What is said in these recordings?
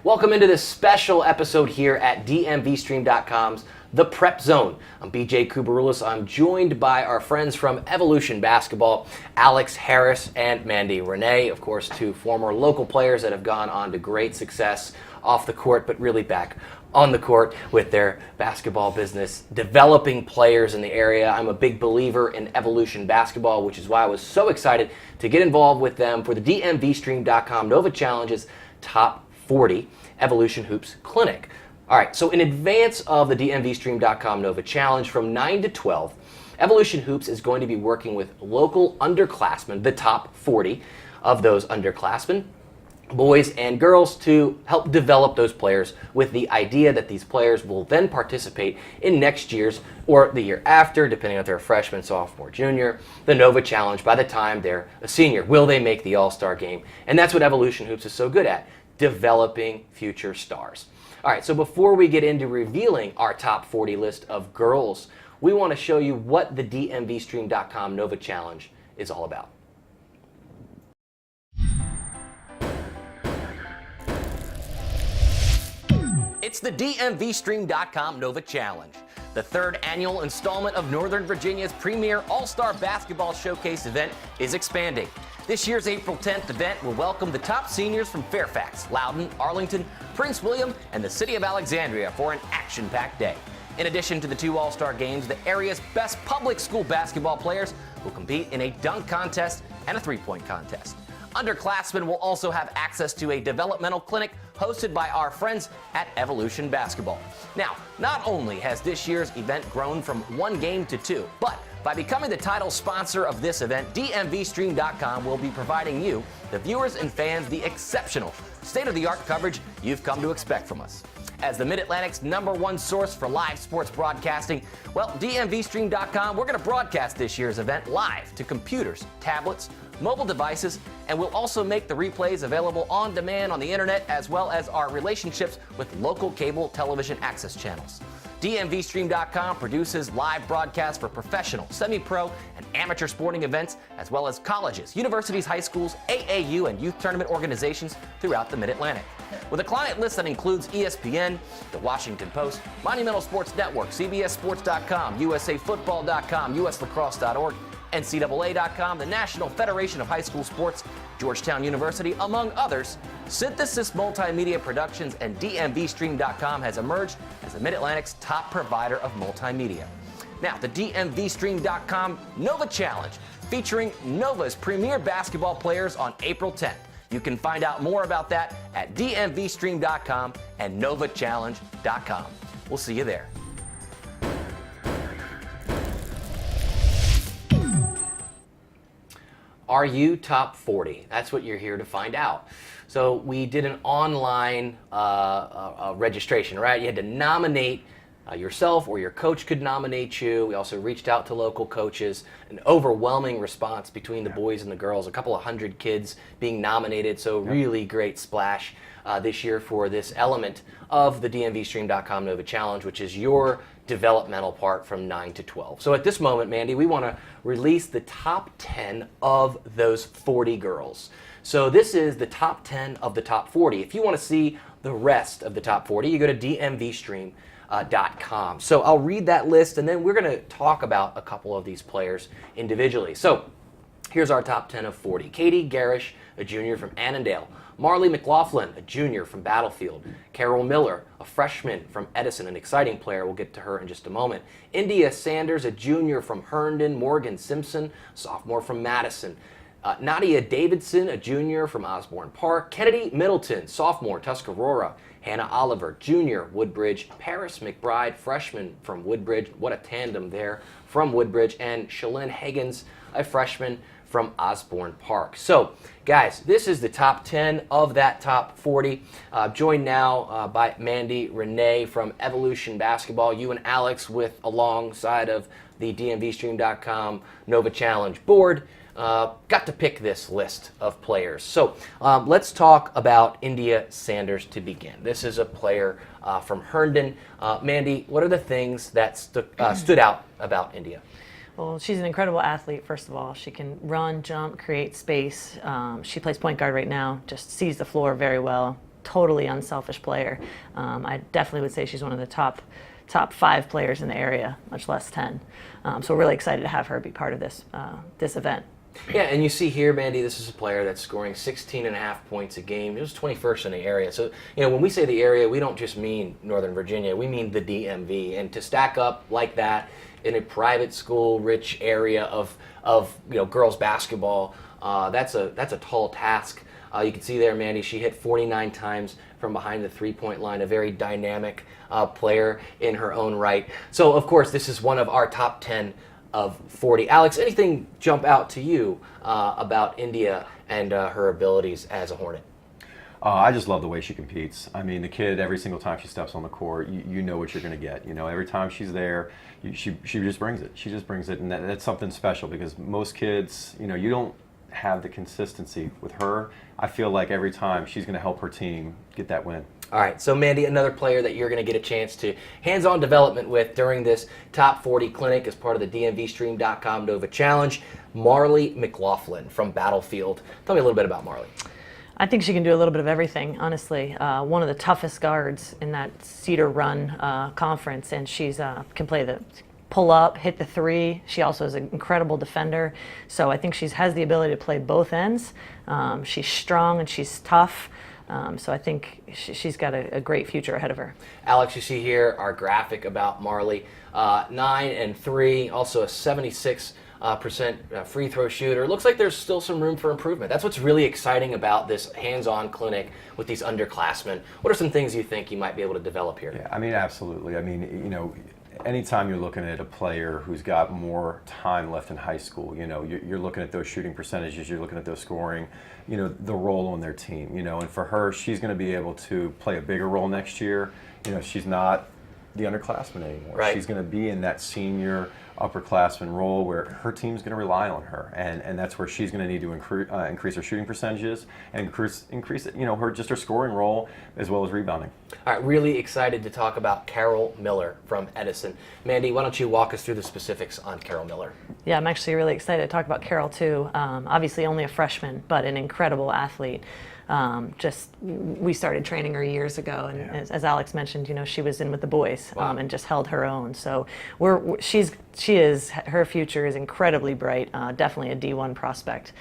Welcome into this special episode here at DMVSTREAM.com's The Prep Zone. I'm BJ Kubarulis. I'm joined by our friends from Evolution Basketball, Alex Harris and Mandy Renee, of course, two former local players that have gone on to great success off the court, but really back on the court with their basketball business, developing players in the area. I'm a big believer in Evolution Basketball, which is why I was so excited to get involved with them for the DMVSTREAM.com Nova Challenge's Top 40 Evolution Hoops Clinic. All right, so in advance of the DMVSTREAM.com Nova Challenge from 9 to 12, Evolution Hoops is going to be working with local underclassmen, the top 40 of those underclassmen, boys and girls, to help develop those players with the idea that these players will then participate in next year's or the year after, depending on if they're a freshman, sophomore, junior, the Nova Challenge by the time they're a senior. Will they make the All-Star game? And that's what Evolution Hoops is so good at, developing future stars. All right, so before we get into revealing our top 40 list of girls, we want to show you what the DMVSTREAM.com Nova Challenge is all about. It's the DMVSTREAM.com Nova Challenge. The third annual installment of Northern Virginia's premier All-Star Basketball Showcase event is expanding. This year's April 10th event will welcome the top seniors from Fairfax, Loudoun, Arlington, Prince William, and the city of Alexandria for an action-packed day. In addition to the two All-Star games, the area's best public school basketball players will compete in a dunk contest and a three-point contest. Underclassmen will also have access to a developmental clinic hosted by our friends at Evolution Basketball. Now, not only has this year's event grown from one game to two, but by becoming the title sponsor of this event, DMVSTREAM.com will be providing you, the viewers and fans, the exceptional, state-of-the-art coverage you've come to expect from us. As the Mid-Atlantic's #1 source for live sports broadcasting, well, DMVSTREAM.com, we're going to broadcast this year's event live to computers, tablets, mobile devices, and we'll also make the replays available on demand on the internet, as well as our relationships with local cable television access channels. DMVSTREAM.com produces live broadcasts for professional, semi-pro, and amateur sporting events, as well as colleges, universities, high schools, AAU, and youth tournament organizations throughout the Mid-Atlantic. With a client list that includes ESPN, The Washington Post, Monumental Sports Network, CBSSports.com, USAFootball.com, USLacrosse.org, NCAA.com, the National Federation of High School Sports, Georgetown University, among others, Synthesis Multimedia Productions and DMVSTREAM.com has emerged as the Mid-Atlantic's top provider of multimedia. Now, the DMVSTREAM.com Nova Challenge, featuring Nova's premier basketball players on April 10th. You can find out more about that at DMVSTREAM.com and NovaChallenge.com. We'll see you there. Are you top 40? That's what you're here to find out. So we did an online registration, right? You had to nominate yourself, or your coach could nominate you. We also reached out to local coaches. An overwhelming response between the boys and the girls. A couple of hundred kids being nominated. So really great splash this year for this element of the DMVSTREAM.com Nova Challenge, which is your developmental part from 9 to 12. So at this moment, Mandy, we want to release the top 10 of those 40 girls. So this is the top 10 of the top 40. If you want to see the rest of the top 40, you go to DMVSTREAM.com. So I'll read that list, and then we're going to talk about a couple of these players individually. So here's our top 10 of 40. Katie Garish, a junior from Annandale. Marley McLaughlin, a junior from Battlefield. Carol Miller, a freshman from Edison, an exciting player. We'll get to her in just a moment. India Sanders, a junior from Herndon. Morgan Simpson, sophomore from Madison. Nadia Davidson, a junior from Osborne Park. Kennedy Middleton, sophomore, Tuscarora. Hannah Oliver, junior, Woodbridge. Paris McBride, freshman from Woodbridge. What a tandem there from Woodbridge. And Shalyn Higgins, a freshman from Osborne Park. So, guys, this is the top 10 of that top 40. Joined now by Mandy Renee from Evolution Basketball. You and Alex with alongside of the DMVSTREAM.com Nova Challenge board. Got to pick this list of players. So let's talk about India Sanders to begin. This is a player from Herndon. Mandy, what are the things that stood out about India? Well, she's an incredible athlete, first of all. She can run, jump, create space. She plays point guard right now, just sees the floor very well. totally unselfish player. I definitely would say she's one of the top 5 players in the area, much less 10. So we're really excited to have her be part of this event. Yeah, and you see here, Mandy, this is a player that's scoring 16.5 points a game. It was 21st in the area. So, when we say the area, we don't just mean Northern Virginia. We mean the DMV. And to stack up like that in a private school, rich area of girls basketball, that's a tall task. You can see there, Mandy, she hit 49 times from behind the three-point line, a very dynamic player in her own right. So, of course, this is one of our top 10 of 40. Alex, anything jump out to you about India and her abilities as a Hornet? I just love the way she competes. I mean, the kid, every single time she steps on the court, you know what you're going to get. Every time she's there, she just brings it. She just brings it, and that's something special because most kids, you don't have the consistency with her. I feel like every time she's going to help her team get that win. All right, so Mandy, another player that you're going to get a chance to hands-on development with during this Top 40 clinic as part of the DMVSTREAM.COM Nova Challenge, Marley McLaughlin from Battlefield. Tell me a little bit about Marley. I think she can do a little bit of everything, honestly. One of the toughest guards in that Cedar Run conference, and she's can play the pull up, hit the three. She also is an incredible defender, so I think she has the ability to play both ends. She's strong and she's tough. So I think she's got a great future ahead of her. Alex, you see here our graphic about Marley. 9 and 3, also a 76% free throw shooter. Looks like there's still some room for improvement. That's what's really exciting about this hands-on clinic with these underclassmen. What are some things you think you might be able to develop here? Yeah, I mean, absolutely. I mean, anytime you're looking at a player who's got more time left in high school, you're looking at those shooting percentages, you're looking at those scoring, the role on their team, and for her, she's going to be able to play a bigger role next year. She's not the underclassman anymore. Right. She's going to be in that senior upperclassman role where her team's going to rely on her, and that's where she's going to need to increase her shooting percentages and increase her scoring role as well as rebounding. All right, really excited to talk about Carol Miller from Edison. Mandy, why don't you walk us through the specifics on Carol Miller? Yeah, I'm actually really excited to talk about Carol too. Obviously only a freshman, but an incredible athlete. We started training her years ago, and yeah. as Alex mentioned, she was in with the boys. Wow. And just held her own. So her future is incredibly bright. Definitely a D1 prospect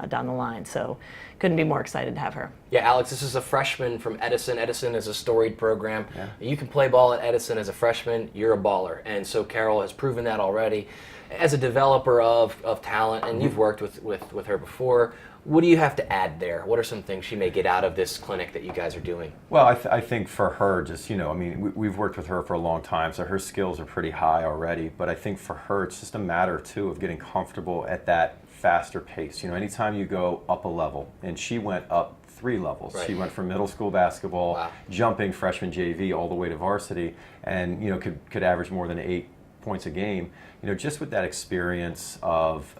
down the line. So couldn't be more excited to have her. Yeah, Alex, this is a freshman from Edison. Edison is a storied program. Yeah. You can play ball at Edison as a freshman, you're a baller. And so Carol has proven that already. As a developer of talent, and you've worked with her before, what do you have to add there? What are some things she may get out of this clinic that you guys are doing? Well, I think for her, just, we've worked with her for a long time, so her skills are pretty high already. But I think for her, it's just a matter, too, of getting comfortable at that faster pace. Anytime you go up a level, and she went up 3 levels. Right. She went from middle school basketball, wow, jumping freshman JV all the way to varsity, and, could average more than 8 points a game. Just with that experience of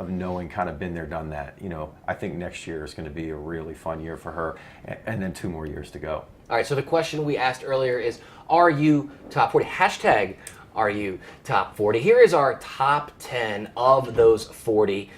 knowing, kind of been there, done that, I think next year is going to be a really fun year for her, and then 2 more years to go. All right, so the question we asked earlier is, are you top 40? Hashtag, are you top 40? Here is our top 10 of those 40.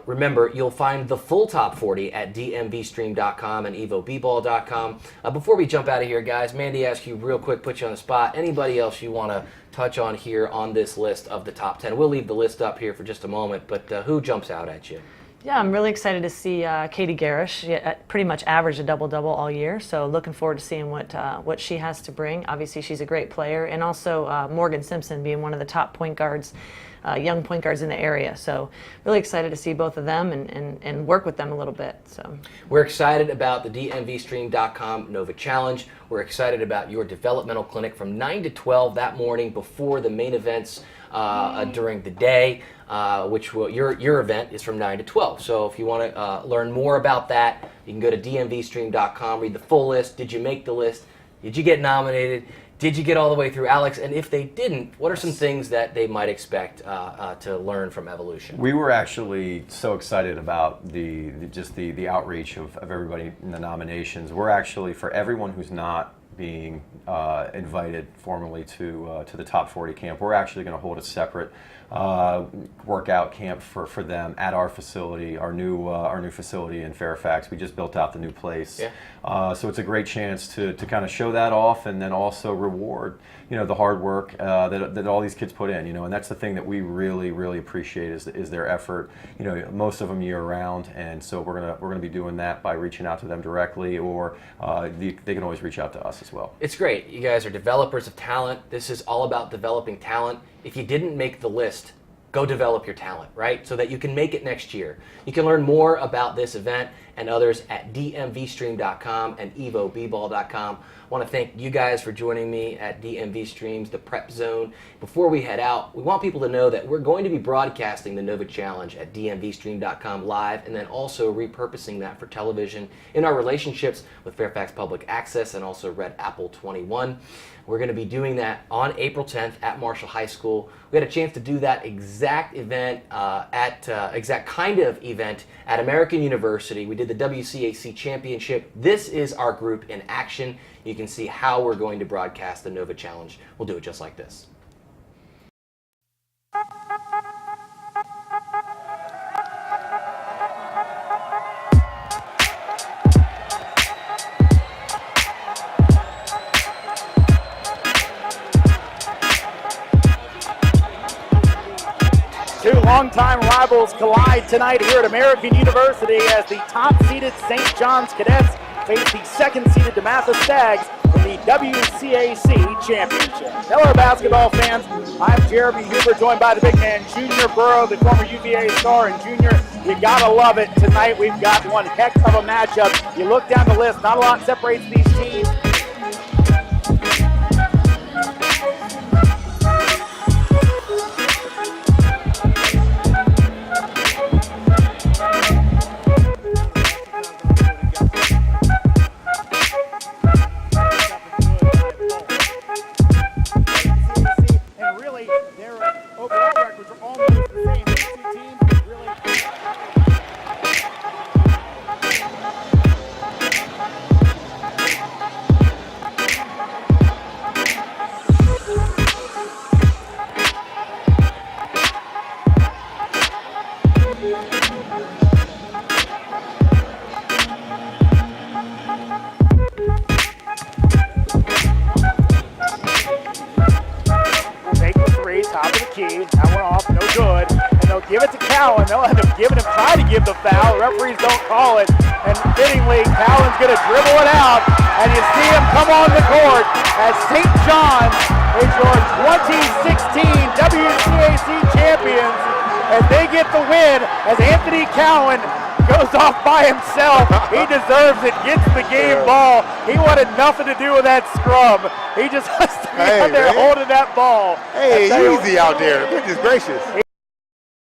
Remember, you'll find the full top 40 at DMVSTREAM.com and EvoBball.com. Before we jump out of here, guys, Mandy asked you real quick, put you on the spot. Anybody else you want to touch on here on this list of the top 10? We'll leave the list up here for just a moment, but who jumps out at you? Yeah, I'm really excited to see Katie Garish. She pretty much averaged a double-double all year, so looking forward to seeing what she has to bring. Obviously, she's a great player, and also Morgan Simpson being one of the top point guards, young point guards in the area. So really excited to see both of them and work with them a little bit. So we're excited about the DMVSTREAM.COM Nova Challenge. We're excited about your developmental clinic from 9 to 12 that morning before the main events during the day, your event is from 9 to 12. So if you want to learn more about that, you can go to DMVSTREAM.com, read the full list. Did you make the list? Did you get nominated? Did you get all the way through, Alex? And if they didn't, what are some things that they might expect to learn from Evolution? We were actually so excited about the outreach of everybody in the nominations. We're actually, for everyone who's not being invited formally to the Top 40 camp. We're actually going to hold a separate workout camp for them at our facility, our new facility in Fairfax. We just built out the new place. Yeah. So it's a great chance to kind of show that off, and then also reward the hard work that all these kids put in. And that's the thing that we really appreciate is their effort. Most of them year round, and so we're gonna be doing that by reaching out to them directly, or they can always reach out to us as well. It's great. You guys are developers of talent. This is all about developing talent. If you didn't make the list, go develop your talent, right? So that you can make it next year. You can learn more about this event and others at DMVSTREAM.com and EvoBball.com. I want to thank you guys for joining me at DMV Stream's The Prep Zone. Before we head out, we want people to know that we're going to be broadcasting the Nova Challenge at DMVStream.com live, and then also repurposing that for television in our relationships with Fairfax Public Access and also Red Apple 21. We're going to be doing that on April 10th at Marshall High School. We had a chance to do that exact event, exact kind of event at American University. We did the WCAC Championship. This is our group in action. You can see how we're going to broadcast the Nova Challenge. We'll do it just like this. Two longtime rivals collide tonight here at American University as the top-seeded St. John's Cadets face the second-seeded DeMatha Stags in the WCAC Championship. Hello, basketball fans. I'm Jeremy Huber, joined by the big man, Junior Burrow, the former UVA star. And Junior, you gotta love it. Tonight we've got one heck of a matchup. You look down the list, not a lot separates these teams. Referees don't call it, and fittingly, Cowan's going to dribble it out, and you see him come on the court as St. John's is your 2016 WCAC champions, as they get the win, as Anthony Cowan goes off by himself. He deserves it, gets the game ball. He wanted nothing to do with that scrum. He just has to be out there holding that ball. Hey, easy out there. Goodness gracious.